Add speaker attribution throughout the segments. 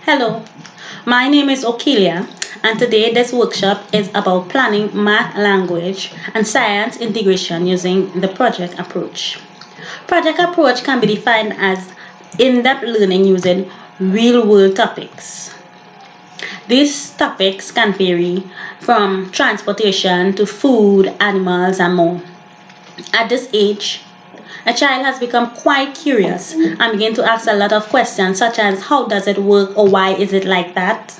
Speaker 1: Hello, my name is Okilia, and today this workshop is about planning math, language, and science integration using the project approach. Project approach can be defined as in-depth learning using real-world topics. These topics can vary from transportation to food, animals, and more. At this age, a child has become quite curious and begin to ask a lot of questions such as how does it work or why is it like that?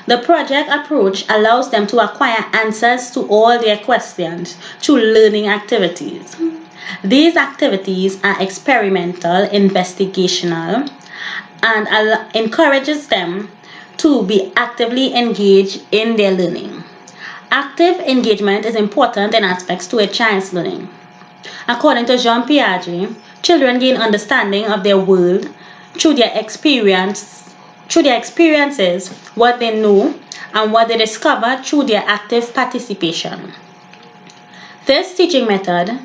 Speaker 1: The project approach allows them to acquire answers to all their questions through learning activities. These activities are experimental, investigational, and encourages them to be actively engaged in their learning. Active engagement is important in aspects to a child's learning. According to Jean Piaget, children gain understanding of their world through their experiences, what they know, and what they discover through their active participation. This teaching method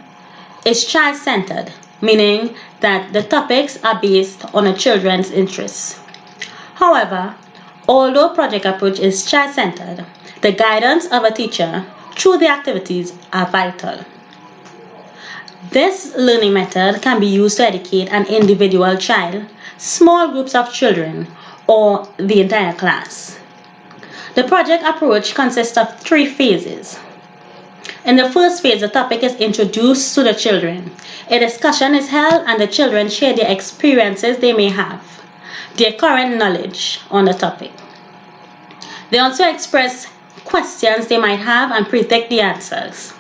Speaker 1: is child-centered, meaning that the topics are based on a children's interests. However, although project approach is child-centered, the guidance of a teacher through the activities are vital. This learning method can be used to educate an individual child, small groups of children, or the entire class. The project approach consists of 3 phases. In the first phase, the topic is introduced to the children. A discussion is held and the children share their experiences they may have, their current knowledge on the topic. They also express questions they might have and predict the answers.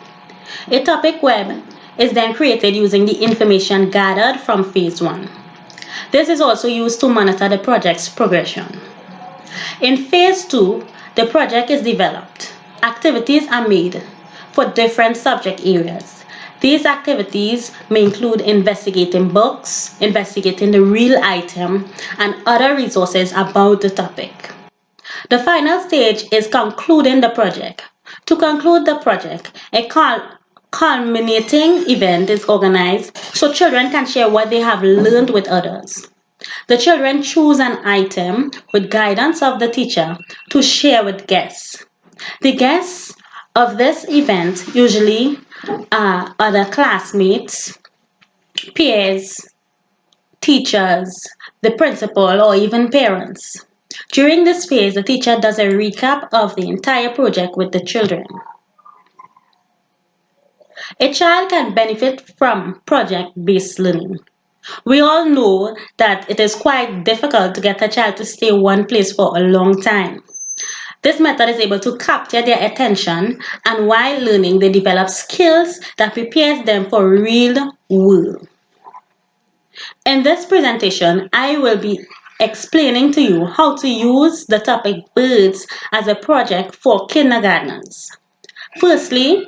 Speaker 1: A topic web is then created using the information gathered from phase 1. This is also used to monitor the project's progression. In phase 2, the project is developed. Activities are made for different subject areas. These activities may include investigating books, investigating the real item, and other resources about the topic. The final stage is concluding the project. To conclude the project, a culminating event is organized so children can share what they have learned with others. The children choose an item with guidance of the teacher to share with guests. The guests of this event usually are other classmates, peers, teachers, the principal, or even parents. During this phase, the teacher does a recap of the entire project with the children. A child can benefit from project-based learning. We all know that it is quite difficult to get a child to stay one place for a long time. This method is able to capture their attention, and while learning, they develop skills that prepares them for real world. In this presentation, I will be explaining to you how to use the topic birds as a project for kindergartners. Firstly,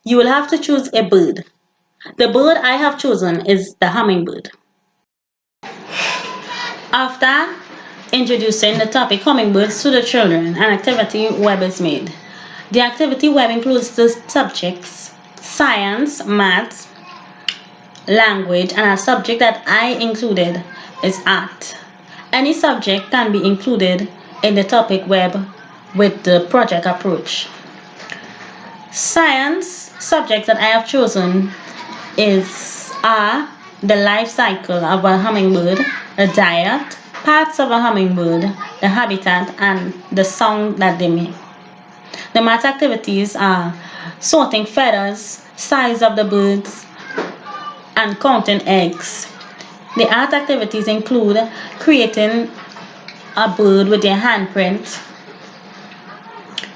Speaker 1: you will have to choose a bird. The bird I have chosen is the hummingbird. After introducing the topic hummingbirds to the children, an activity web is made. The activity web includes the subjects science, math, language, and a subject that I included is art. Any subject can be included in the topic web with the project approach. Science subjects that I have chosen are the life cycle of a hummingbird, the diet, parts of a hummingbird, the habitat, and the song that they make. The math activities are sorting feathers, size of the birds, and counting eggs. The art activities include creating a bird with their handprint,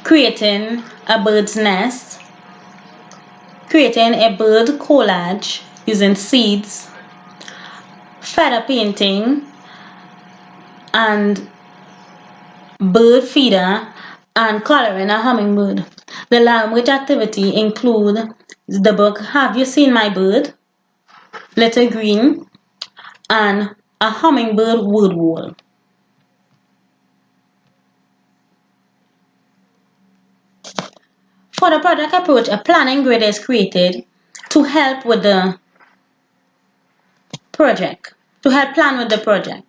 Speaker 1: creating a bird's nest, creating a bird collage using seeds, feather painting, and bird feeder, and coloring a hummingbird. The language activity include the book Have You Seen My Bird?, Little Green, and a hummingbird word wall. For the project approach, a planning grid is created to help with the project, to help plan with the project.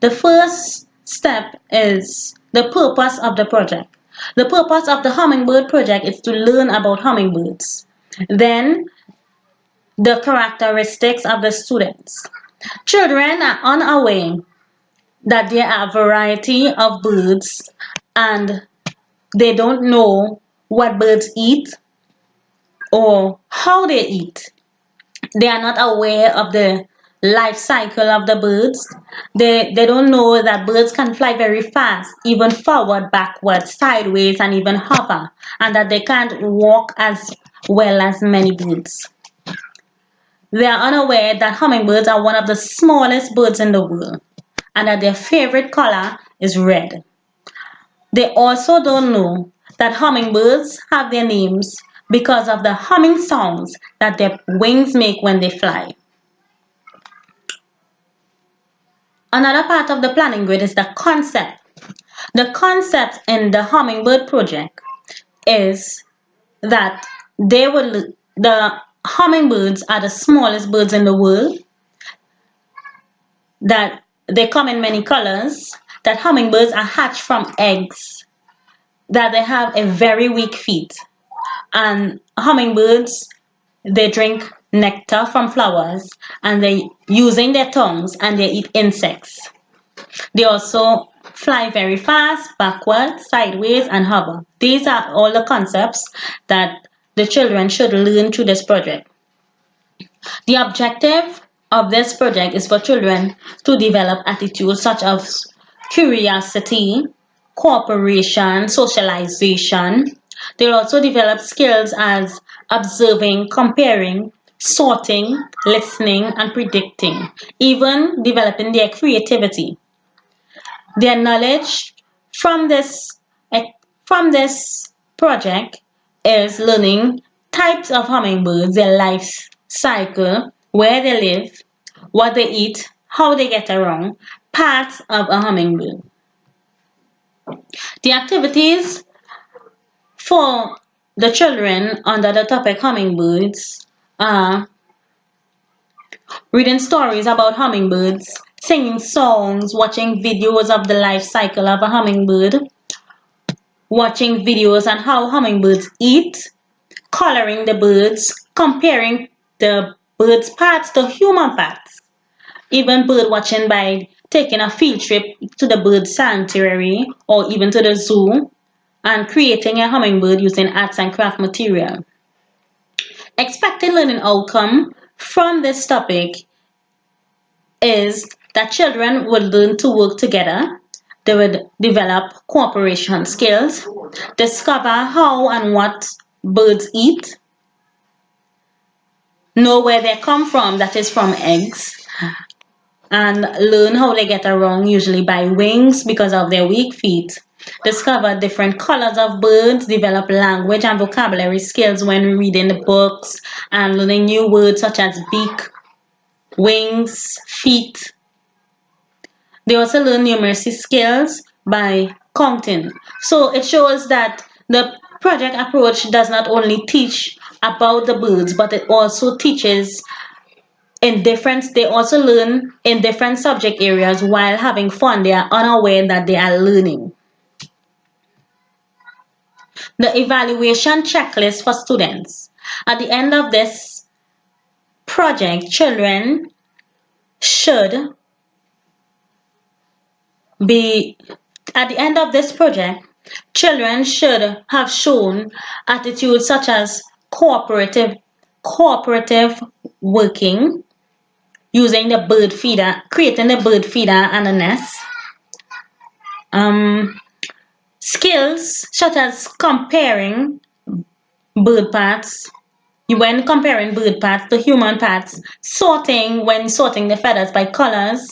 Speaker 1: The first step is the purpose of the project. The purpose of the Hummingbird project is to learn about hummingbirds. Then, the characteristics of the students. Children are unaware that there are a variety of birds and they don't know what birds eat or how they eat. They are not aware of the life cycle of the birds. They don't know that birds can fly very fast, even forward, backward, sideways, and even hover, and that they can't walk as well as many birds. They are unaware that hummingbirds are one of the smallest birds in the world and that their favorite color is red. They also don't know that hummingbirds have their names because of the humming sounds that their wings make when they fly. Another part of the planning grid is the concept. The concept in the Hummingbird project is that the hummingbirds are the smallest birds in the world, that they come in many colors, that hummingbirds are hatched from eggs, that they have a very weak feet, and hummingbirds, they drink nectar from flowers and they using their tongues and they eat insects. They also fly very fast, backward, sideways, and hover. These are all the concepts that the children should learn through this project. The objective of this project is for children to develop attitudes such as curiosity, cooperation, socialization. They'll also develop skills as observing, comparing, sorting, listening, and predicting, even developing their creativity. Their knowledge from this from this project is learning types of hummingbirds, their life cycle, where they live, what they eat, how they get around, parts of a hummingbird. The activities for the children under the topic hummingbirds are reading stories about hummingbirds, singing songs, watching videos of the life cycle of a hummingbird, watching videos on how hummingbirds eat, coloring the birds, comparing the birds' parts to human parts, even bird watching by taking a field trip to the bird sanctuary or even to the zoo and creating a hummingbird using arts and craft material. Expected learning outcome from this topic is that children would learn to work together. They would develop cooperation skills, discover how and what birds eat, know where they come from, that is from eggs, and learn how they get around, usually by wings because of their weak feet. Discover different colors of birds, develop language and vocabulary skills when reading the books and learning new words such as beak, wings, feet. They also learn numeracy skills by counting. So it shows that the project approach does not only teach about the birds, but it also teaches they also learn in different subject areas while having fun. They are unaware that they are learning. The evaluation checklist for students. At the end of this project, children should be at the end of this project, children should have shown attitudes such as cooperative working, using the bird feeder, creating the bird feeder and a nest. Skills such as comparing bird parts, when comparing bird parts to human parts, sorting when sorting the feathers by colors,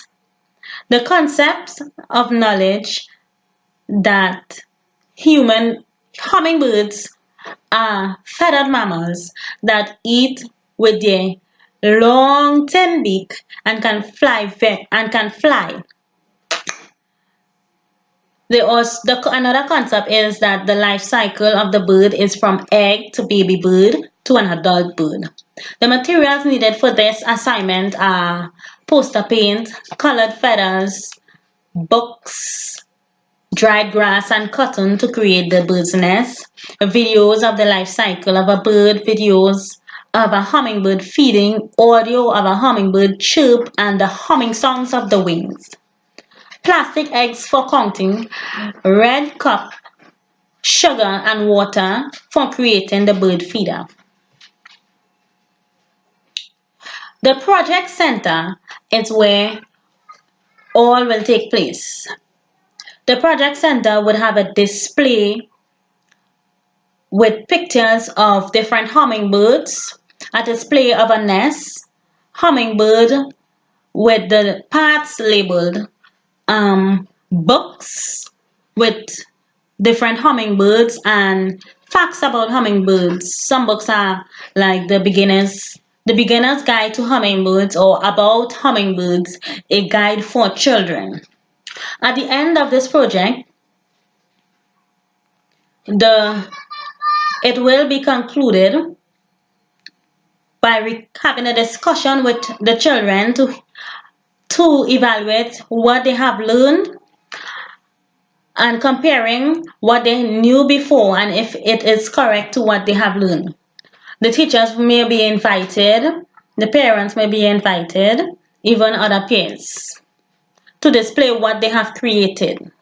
Speaker 1: the concepts of knowledge that hummingbirds are feathered mammals that eat with their long thin beak and can fly. Another concept is that the life cycle of the bird is from egg to baby bird to an adult bird. The materials needed for this assignment are poster paint, colored feathers, books, dried grass and cotton to create the bird's nest, videos of the life cycle of a bird, videos of a hummingbird feeding, audio of a hummingbird chirp and the humming songs of the wings. Plastic eggs for counting, red cup, sugar and water for creating the bird feeder. The project center is where all will take place. The project center would have a display with pictures of different hummingbirds, a display of a nest, hummingbird with the parts labeled, books with different hummingbirds and facts about hummingbirds. Some books are like the beginner's guide to hummingbirds or about hummingbirds, a guide for children. At the end of this project, it will be concluded by having a discussion with the children to evaluate what they have learned and comparing what they knew before and if it is correct to what they have learned. The teachers may be invited, the parents may be invited, even other peers, to display what they have created.